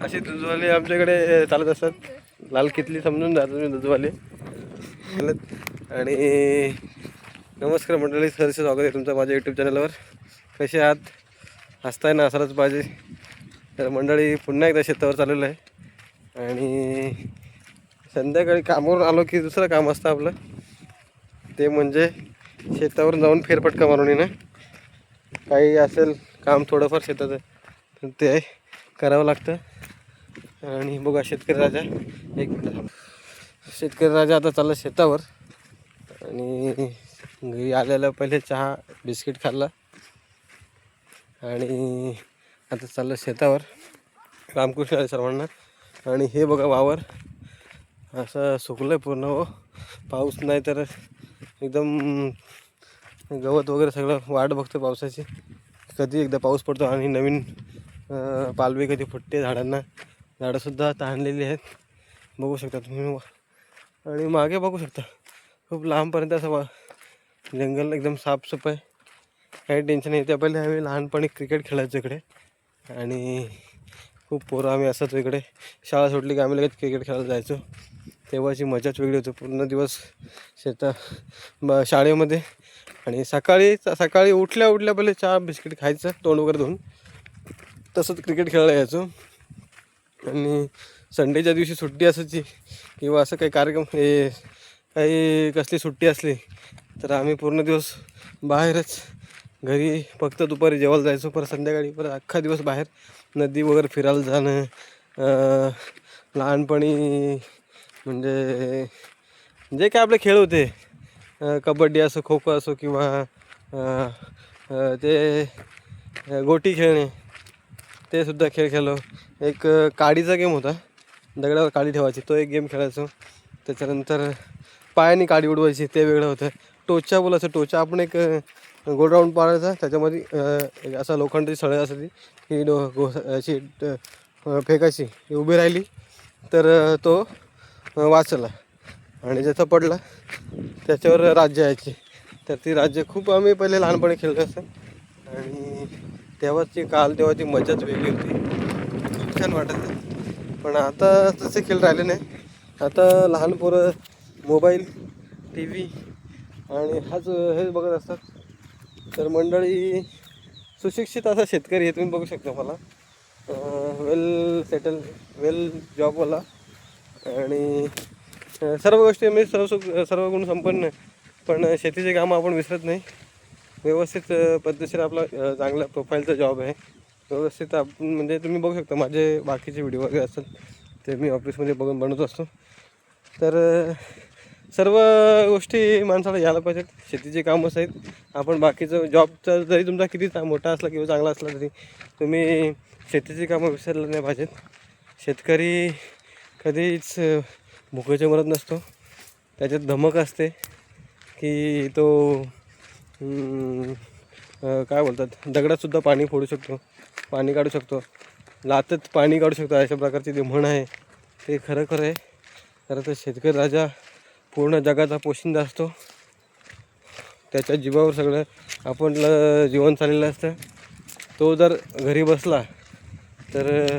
असे दुधवाले आमच्याकडे चालत असतात. लाल कितली समजून जातो मी दुधवाले. आणि नमस्कार मंडळी, सरसे स्वागत आहे तुमचं माझ्या यूट्यूब चॅनलवर. कसे आहात? हसताय ना, असलंच पाहिजे. तर मंडळी पुन्हा एकदा शेतावर चाललेलं आहे आणि संध्याकाळी कामावरून आलो की दुसरं काम असतं आपलं, ते म्हणजे शेतावर जाऊन फेरफटका मारून येणं. काही असेल काम थोडंफार शेतात ते करावं लागतं. आणि बघा शेतकरी राजा, एक मिनिट, शेतकरी राजा आता चालला शेतावर. आणि घरी आलेला पहिले चहा बिस्किट खाल्ला आणि आता चाललं शेतावर. रामकृष्ण आहे सर्वांना. आणि हे बघा वावर असं सुकलं पूर्ण. हो, पाऊस नाही तर एकदम गवत वगैरे सगळं वाट बघतं पावसाची. कधी एकदा पाऊस पडतो आणि नवीन पालवी कधी फुटते झाडांना. झाडंसुद्धा ताणलेली आहेत, बघू शकता तुम्ही. आणि मागे बघू शकता खूप लांबपर्यंत असं जंगल एकदम साफसफाई, काही टेन्शन नाही. त्या पहिले आम्ही लहानपणी क्रिकेट खेळायचो इकडे आणि खूप पोरं आम्ही असंच इकडे. शाळा सुटली की आम्ही लगेच क्रिकेट खेळायला जायचो. तेव्हाची मजाच वेगळी होती. पूर्ण दिवस शाळेमध्ये. आणि सकाळी उठल्या पहिले चहा बिस्किट खायचं, तोंड वगैरे धुवून तसंच क्रिकेट खेळायला यायचो. आणि संडेच्या दिवशी सुट्टी असायची किंवा असं काही कार्यक्रम, काही कसली सुट्टी असली तर आम्ही पूर्ण दिवस बाहेरच. घरी फक्त दुपारी जेवायला जायचो, परत संध्याकाळी परत अख्खा दिवस बाहेर नदी वगैरे फिरायला जाणं. लहानपणी म्हणजे जे काय आपले खेळ होते, कबड्डी असो, खो खो असो किंवा ते गोटी खेळणे, ते सुद्धा खेळ खेळलो. एक काडीचा गेम होता, दगडावर काडी ठेवायची, तो एक गेम खेळायचो. त्याच्यानंतर पायाने काडी उडवायची, ते वेगळं होतं. टोचा बोलायचं, टोचा आपण एक गोल राऊंड पाडायचा, त्याच्यामध्ये असा लोखंडाची सळई असायची, ही अशी फेकायची, ही उभी राहिली तर तो वाचला आणि ज्याचा पडला त्याच्यावर राज्य यायची. तर ती राज्य खूप आम्ही पहिले लहानपणी खेळलो असं. आणि तेव्हाची तेव्हाची मजाच वेगळी होती, खूप छान वाटायचं. पण आता तसे खेळ राहिले नाही. आता लहान पोरं मोबाईल, टी व्ही आणि हेच बघत असतात. तर मंडळी, सुशिक्षित असा शेतकरी हे तुम्ही बघू शकता मला, वेल सेटल, वेल जॉबवाला आणि सर्व गोष्टी मी सर्व गुण संपन्न. पण शेतीचे कामं आपण विसरत नाही. व्यवस्थित पद्धतशीर आपला चांगल्या प्रोफाईलचा जॉब आहे. व्यवस्थित आपण म्हणजे तुम्ही बघू शकता माझे बाकीचे व्हिडिओ वगैरे असतात ते मी ऑफिसमध्ये बनवत असतो. तर सर्व गोष्टी माणसाला यायला पाहिजेत. शेतीचे कामच आहेत. आपण बाकीचं जॉबचा जरी तुमचा किती मोठा असला किंवा चांगला असला तरी तुम्ही शेतीची कामं विसरलं नाही पाहिजेत. शेतकरी कधीच भुकेचे मरत नसतो. त्याच्यात धमक असते की तो काय बोलतात, दगडातसुद्धा पाणी फोडू शकतो, पाणी काढू शकतो, लातत पाणी काढू शकतो, अशा प्रकारची ती म्हण आहे. ते खरं आहे. खरं तर शेतकरी राजा पूर्ण जगाचा पोशिंदा असतो. त्याच्या जीवावर सगळं आपलं जीवन चाललेलं असतं. तो जर घरी बसला तर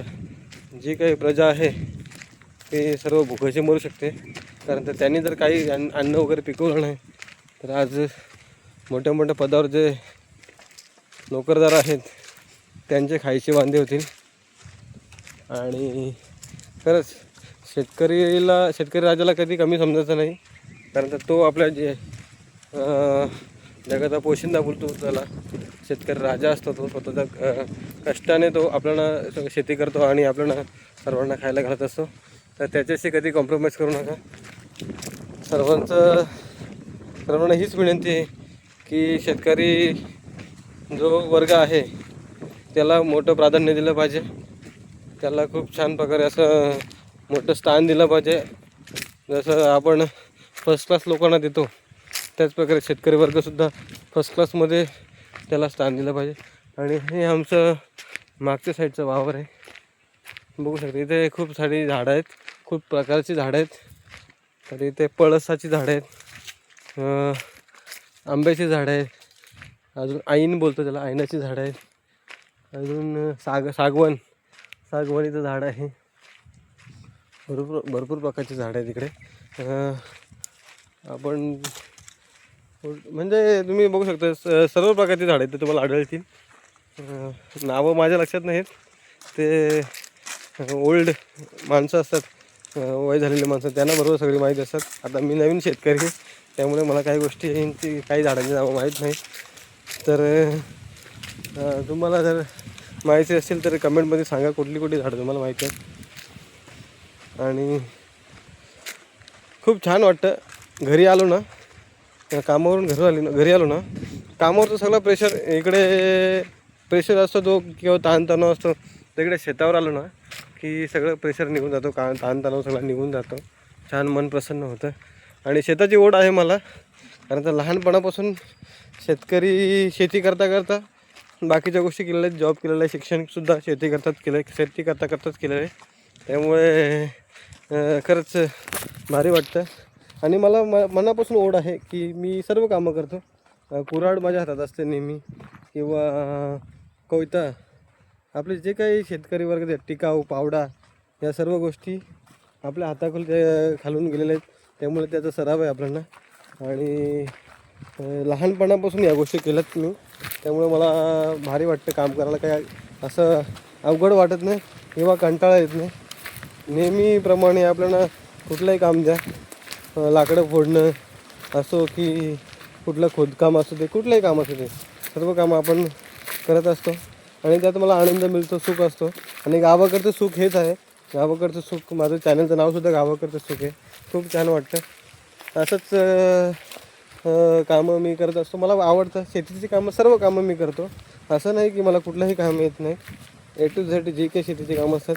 जी काही प्रजा आहे ते सर्व भुकेचे मरू शकते. कारण तर त्यांनी जर काही अन्न वगैरे पिकवलं नाही तर आज मोठ्या मोठ्या पदावर जे नोकरदार आहेत त्यांचे खायचे वांदे होतील. आणि खरंच शेतकरी राजाला कधी कमी समजायचं नाही. कारण तर तो आपल्या जगाचा पोशिंदा बोलतो त्याला. शेतकरी राजा असतो तो. स्वतःच्या कष्टाने तो आपल्याला शेती करतो आणि आपल्याला सर्वांना खायला घालत असतो. तर त्याच्याशी कधी कॉम्प्रोमाइज करू नका. सर्वांना हीच विनंती आहे की शेतकरी जो वर्ग आहे त्याला मोठं प्राधान्य दिलं पाहिजे. त्याला खूप छान प्रकारे असं मोठं स्थान दिलं पाहिजे. जसं आपण फर्स्ट क्लास लोकांना देतो त्याच प्रकारे शेतकरी वर्गसुद्धा फर्स्ट क्लासमध्ये त्याला स्थान दिलं पाहिजे. आणि हे आमचं मागच्या साईडचं वावर आहे, बघू शकता. इथे खूप सारी झाडं आहेत, खूप प्रकारची झाडं आहेत. तर इथे पळसाची झाडं आहेत, आंब्याची झाडं आहेत, अजून ऐन बोलतो त्याला, ऐनाची झाडं आहेत, अजून सागवण सागवानीचं झाड आहे, भरपूर प्रकारचे झाड आहे तिकडे. आपण म्हणजे तुम्ही बघू शकता सर्व प्रकारचे झाड आहेत ते तुम्हाला आढळतील. नावं माझ्या लक्षात नाहीत, ते ओल्ड माणसं असतात, वय झालेले माणसं, त्यांना बरोबर सगळी माहीत असतात. आता मी नवीन शेतकरी, त्यामुळे मला काही गोष्टींची काही झाडांची नावं माहीत नाही. तर तुम्हाला जर माहिती असेल तर कमेंटमध्ये सांगा कुठली झाडं तुम्हाला माहिती आहेत. आणि खूप छान वाटतं घरी आलो ना, कामावरून घरी आलो ना, कामावरचं सगळं प्रेशर प्रेशर असतो तो किंवा ताणतणाव असतो, तिकडे शेतावर आलो ना की सगळं प्रेशर निघून जातो, ताणतणाव सगळा निघून जातो, छान मन प्रसन्न होतं. आणि शेताची ओढ आहे मला, कारण तर लहानपणापासून शेती करता बाकीच्या गोष्टी केलेल्या आहेत, जॉब केलेला आहे, शिक्षणसुद्धा शेती करताच केलेलं आहे. त्यामुळे खरंच भारी वाटतं. आणि मला मनापासून ओढ आहे की मी सर्व कामं करतो. कुऱ्हाड माझ्या हातात असते नेहमी, किंवा कोयता, आपले जे काही शेतकरी वर्ग टिकाऊ, पावडा, या सर्व गोष्टी आपल्या खालून गेलेल्या आहेत. त्यामुळे त्याचा सराव आहे आपल्याला. आणि लहानपणापासून या गोष्टी केल्यात मी, त्यामुळे मला भारी वाटतं काम करायला. काही असं अवघड वाटत नाही किंवा कंटाळा येत नाही. नेहमीप्रमाणे आपल्याला कुठलंही काम द्या, लाकडं फोडणं असो की कुठलं खोदकाम असू दे, कुठलंही काम असू दे, सर्व कामं आपण करत असतो. आणि त्यात मला आनंद मिळतो, सुख असतो. आणि गावाकडचं सुख हेच आहे, गावाकडचं सुख. माझं चॅनलचं नावसुद्धा गावाकडचं सुख आहे. खूप छान वाटतं. असंच कामं मी करत असतो. मला आवडतं शेतीची कामं, सर्व कामं मी करतो. असं नाही की मला कुठलंही काम येत नाही. A to Z जे काही शेतीची कामं असतात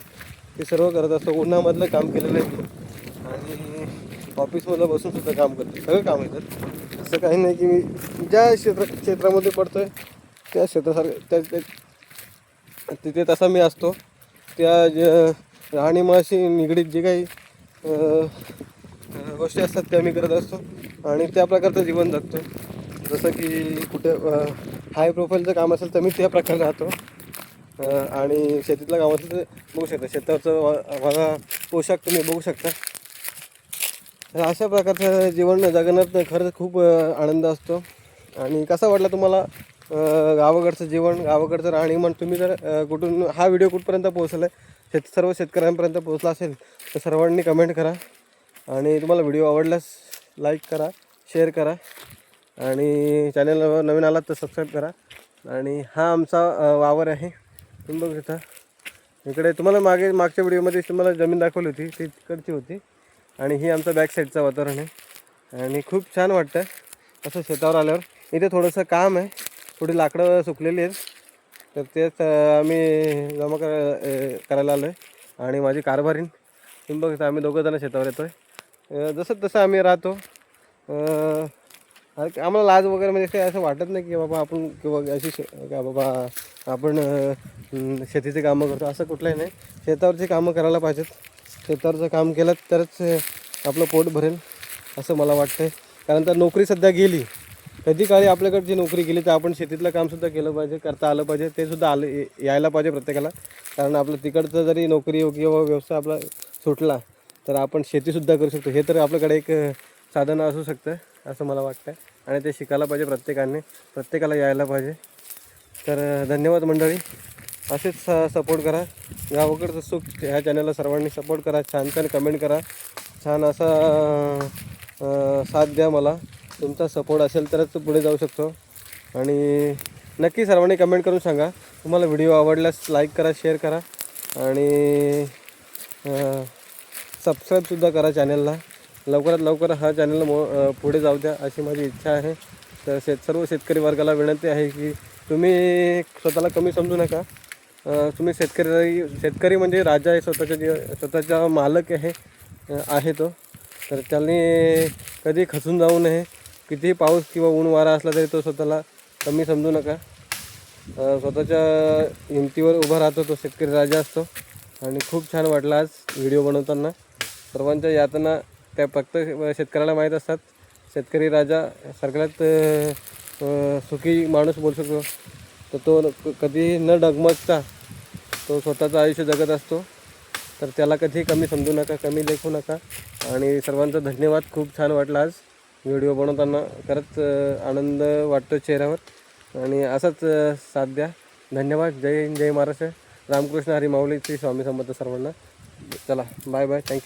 ते सर्व करत असतो. उन्हामधलं काम केलेलं आहे आणि ऑफिसमधलं बसूनसुद्धा काम करतो. सगळं काम येतात. असं काही नाही की मी ज्या क्षेत्रामध्ये पडतो आहे त्या क्षेत्रासारखं तिथे तसा मी असतो. त्या राहणीमानाशी निगडीत जे काही गोष्टी असतात त्या मी करत असतो आणि त्या प्रकारचं जीवन जगतो. जसं की कुठे हाय प्रोफाईलचं काम असेल तर मी त्या प्रकारे राहतो. आणि शेतीतलं काम असेल तर बघू शकता, शेतावरचं माझा पोशाख तुम्ही बघू शकता. अशा प्रकारचं जीवन जगण्यात खरंच खूप आनंद असतो. आणि कसा वाटला तुम्हाला गावाकडचं जीवन, गावाकडचं राहणीमान? तुम्ही जर हा व्हिडिओ कुठपर्यंत पोहोचला आहे, सर्व शेतकऱ्यांपर्यंत पोहोचला असेल तर सर्वांनी कमेंट करा. आणि तुम्हाला व्हिडिओ आवडल्यास लाईक करा, शेअर करा, आणि चॅनलवर नवीन आलात तर सबस्क्राईब करा. आणि हा आमचा वावर आहे, तुम्ही बघू शकता. इकडे तुम्हाला मागच्या व्हिडिओमध्ये तुम्हाला जमीन दाखवली होती, ती तिकडची होती. आणि ही आमचं बॅक साईडचं वातावरण आहे. आणि खूप छान वाटतं असं शेतावर आल्यावर. इथे थोडंसं काम आहे, थोडी लाकडं सुकलेली आहेत, तर तेच आम्ही जमा करायला आलो आहे. आणि माझी कारभारीण, तुम्ही बघता, आम्ही दोघंजणं शेतावर येतो आहे. जसं तसं आम्ही राहतो. आम्हाला लाज वगैरे म्हणजे काही असं वाटत नाही की बाबा आपण किंवा का बाबा आपण शेतीचे कामं करतो, असं कुठलंही नाही. शेतावरची कामं करायला पाहिजेत. शेतावरचं काम केलं तरच आपलं पोट भरेल असं मला वाटतं. कारण तर नोकरी सध्या गेली, कधी काळी आपल्याकडची नोकरी गेली तर आपण शेतीतलं कामसुद्धा केलं पाहिजे, करता आलं पाहिजे. ते सुद्धा यायला पाहिजे प्रत्येकाला. कारण आपलं तिकडचं जरी नोकरी किंवा व्यवसाय आपला सुटला तर आपण शेतीसुद्धा करू शकतो. हे तर आपल्याकडे एक साधन असू शकतं असं मला वाटतं. आणि ते शिकायला पाहिजे प्रत्येकाला यायला पाहिजे. तर धन्यवाद मंडळी, असेच सपोर्ट करा. गावाकडचं सुख ह्या चॅनलला सर्वांनी सपोर्ट करा, छान कमेंट करा, छान असा साथ द्या. मला तुमचा सपोर्ट असेल तरच पुढे जाऊ शकतो. आणि नक्की सर्वांनी कमेंट करून सांगा तुम्हाला व्हिडिओ आवडल्यास लाईक करा, शेअर करा, आणि सबस्क्राईबसुद्धा करा चॅनलला. लवकरात लवकर हा चॅनल पुढे जाऊ द्या अशी माझी इच्छा आहे. तर सर्व शेतकरी वर्गाला विनंती आहे की तुम्ही स्वतःला कमी समजू नका. तुम्ही शेतकरी म्हणजे राजा आहे, स्वतःचा मालक आहे तो. तर त्याने कधी खचून जाऊ नये. कितीही पाऊस किंवा ऊन वारा असला तरी तो स्वतःला कमी समजू नका. स्वतःच्या हिमतीवर उभा राहतो तो शेतकरी राजा असतो. आणि खूप छान वाटलं आज व्हिडिओ बनवताना. सर्वांच्या यातना त्या फक्त शेतकऱ्याला माहीत असतात. शेतकरी राजा सगळ्यात सुखी माणूस बोलू शकतो. तर तो कधी न डगमगता तो स्वतःचं आयुष्य जगत असतो, तर त्याला कधी कमी समजू नका, कमी लेखू नका. आणि सर्वांचा धन्यवाद. खूप छान वाटलं आज व्हिडिओ बनवताना, खरंच आनंद वाटतो चेहऱ्यावर. आणि असाच साथ द्या. धन्यवाद. जय हिंद, जय महाराष्ट्र. रामकृष्ण हरी माऊली, श्री स्वामी समर्थ सर्वांना. चला, बाय बाय, थँक्यू.